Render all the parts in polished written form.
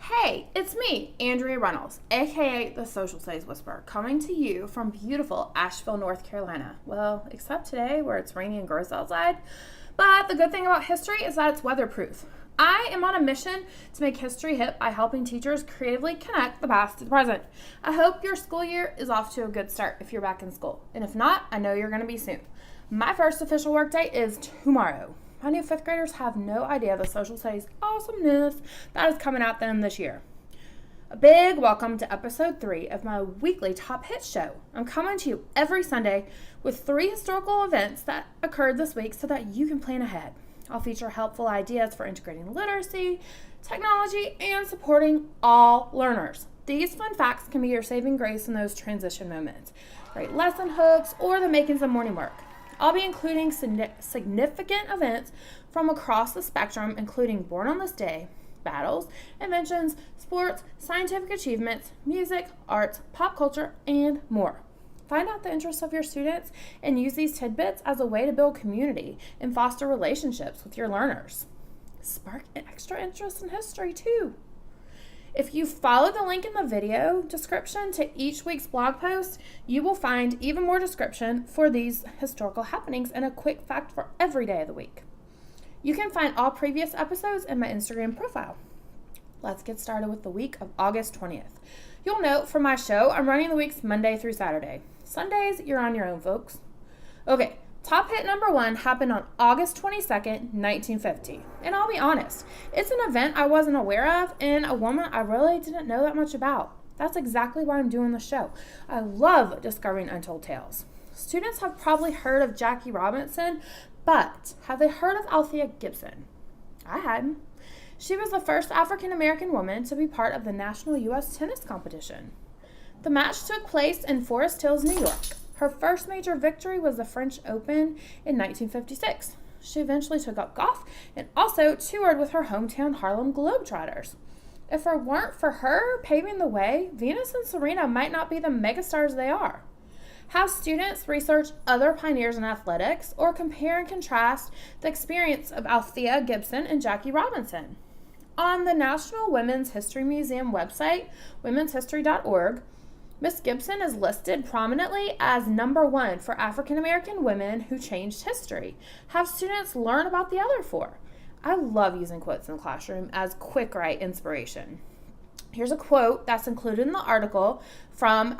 Hey, it's me, Andrea Reynolds, aka the Social Studies Whisperer, coming to you from beautiful Asheville, North Carolina. Well, except today where it's rainy and gross outside. But the good thing about history is that it's weatherproof. I am on a mission to make history hip by helping teachers creatively connect the past to the present. I hope your school year is off to a good start if you're back in school. And if not, I know you're going to be soon. My first official work day is tomorrow. My new fifth graders have no idea the social studies awesomeness that is coming at them this year. A big welcome to episode 3 of my weekly Top Hits show. I'm coming to you every Sunday with 3 historical events that occurred this week so that you can plan ahead. I'll feature helpful ideas for integrating literacy, technology, and supporting all learners. These fun facts can be your saving grace in those transition moments. Great lesson hooks or the makings of morning work. I'll be including significant events from across the spectrum, including Born on This Day, battles, inventions, sports, scientific achievements, music, arts, pop culture, and more. Find out the interests of your students and use these tidbits as a way to build community and foster relationships with your learners. Spark an extra interest in history, too. If you follow the link in the video description to each week's blog post, you will find even more description for these historical happenings and a quick fact for every day of the week. You can find all previous episodes in my Instagram profile. Let's get started with the week of August 20th. You'll note for my show, I'm running the weeks Monday through Saturday. Sundays, you're on your own, folks. Okay. Top hit number 1 happened on August 22nd, 1950. And I'll be honest, it's an event I wasn't aware of and a woman I really didn't know that much about. That's exactly why I'm doing the show. I love discovering untold tales. Students have probably heard of Jackie Robinson, but have they heard of Althea Gibson? I hadn't. She was the first African American woman to be part of the National U.S. Tennis Competition. The match took place in Forest Hills, New York. Her first major victory was the French Open in 1956. She eventually took up golf and also toured with her hometown Harlem Globetrotters. If it weren't for her paving the way, Venus and Serena might not be the megastars they are. Have students research other pioneers in athletics or compare and contrast the experience of Althea Gibson and Jackie Robinson. On the National Women's History Museum website, womenshistory.org, Miss Gibson is listed prominently as number 1 for African American women who changed history. Have students learn about the other 4. I love using quotes in the classroom as quick write inspiration. Here's a quote that's included in the article from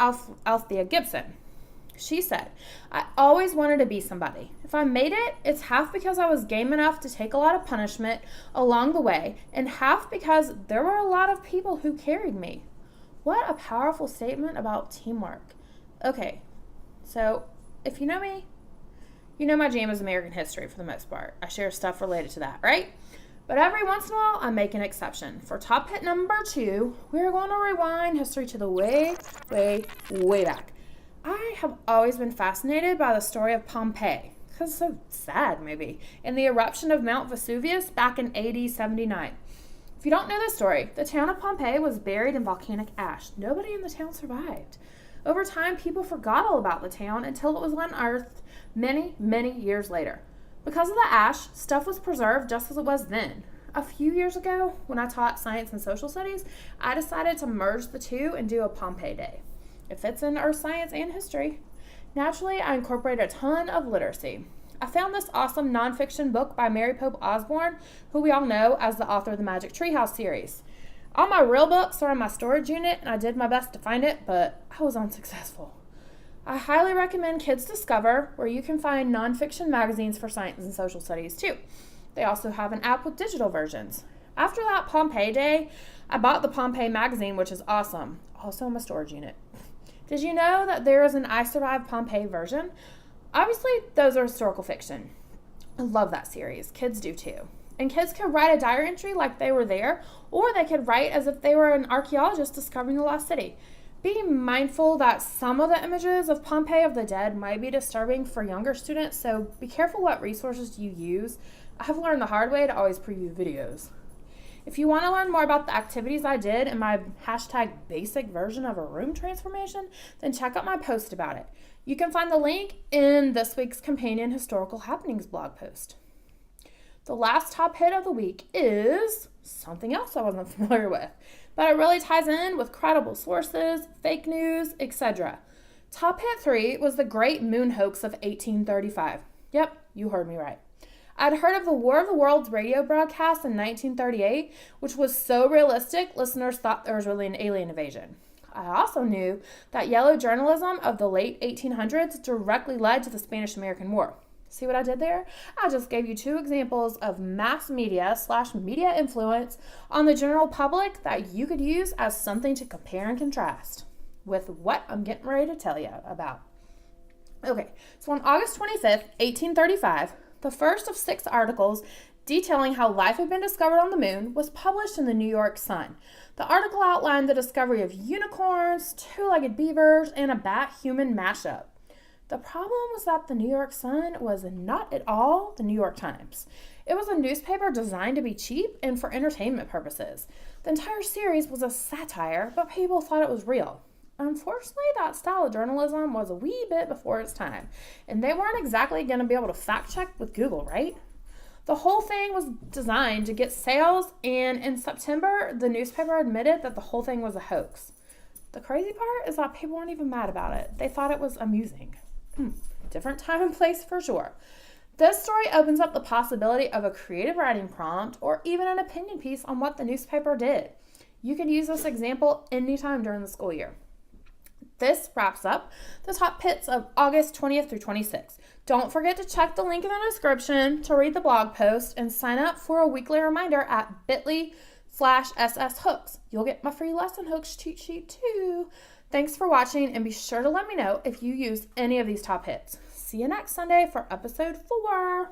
Althea Gibson. She said, "I always wanted to be somebody. If I made it, it's half because I was game enough to take a lot of punishment along the way, and half because there were a lot of people who carried me." What a powerful statement about teamwork. Okay, so if you know me, you know my jam is American history for the most part. I share stuff related to that, right? But every once in a while, I make an exception. For top hit number 2, we're going to rewind history to the way back. I have always been fascinated by the story of Pompeii, because it's so sad maybe, and the eruption of Mount Vesuvius back in AD 79. If you don't know the story, the town of Pompeii was buried in volcanic ash. Nobody in the town survived. Over time, people forgot all about the town until it was unearthed many, many years later. Because of the ash, stuff was preserved just as it was then. A few years ago, when I taught science and social studies, I decided to merge the two and do a Pompeii Day. It fits in earth science and history. Naturally, I incorporate a ton of literacy. I found this awesome nonfiction book by Mary Pope Osborne, who we all know as the author of the Magic Treehouse series. All my real books are in my storage unit, and I did my best to find it, but I was unsuccessful. I highly recommend Kids Discover, where you can find nonfiction magazines for science and social studies too. They also have an app with digital versions. After that Pompeii Day, I bought the Pompeii magazine, which is awesome, also in my storage unit. Did you know that there is an I Survived Pompeii version? Obviously, those are historical fiction. I love that series. Kids do too. And kids could write a diary entry like they were there, or they could write as if they were an archaeologist discovering the lost city. Be mindful that some of the images of Pompeii of the dead might be disturbing for younger students, so be careful what resources you use. I have learned the hard way to always preview videos. If you want to learn more about the activities I did in my #basic version of a room transformation, then check out my post about it. You can find the link in this week's Companion Historical Happenings blog post. The last top hit of the week is something else I wasn't familiar with. But it really ties in with credible sources, fake news, etc. Top hit 3 was the Great Moon Hoax of 1835. Yep, you heard me right. I'd heard of the War of the Worlds radio broadcast in 1938, which was so realistic, listeners thought there was really an alien invasion. I also knew that yellow journalism of the late 1800s directly led to the Spanish-American War. See what I did there? I just gave you 2 examples of mass media/media influence on the general public that you could use as something to compare and contrast with what I'm getting ready to tell you about. Okay, so on August 25th, 1835, the first of 6 articles detailing how life had been discovered on the moon was published in the New York Sun. The article outlined the discovery of unicorns, 2-legged beavers, and a bat-human mashup. The problem was that the New York Sun was not at all the New York Times. It was a newspaper designed to be cheap and for entertainment purposes. The entire series was a satire, but people thought it was real. Unfortunately, that style of journalism was a wee bit before its time, and they weren't exactly going to be able to fact check with Google, right? The whole thing was designed to get sales, and in September, the newspaper admitted that the whole thing was a hoax. The crazy part is that people weren't even mad about it. They thought it was amusing. Different time and place for sure. This story opens up the possibility of a creative writing prompt or even an opinion piece on what the newspaper did. You can use this example anytime during the school year. This wraps up the top hits of August 20th through 26th. Don't forget to check the link in the description to read the blog post and sign up for a weekly reminder at bit.ly/sshooks. You'll get my free lesson hooks cheat sheet too. Thanks for watching, and be sure to let me know if you used any of these top hits. See you next Sunday for episode 4.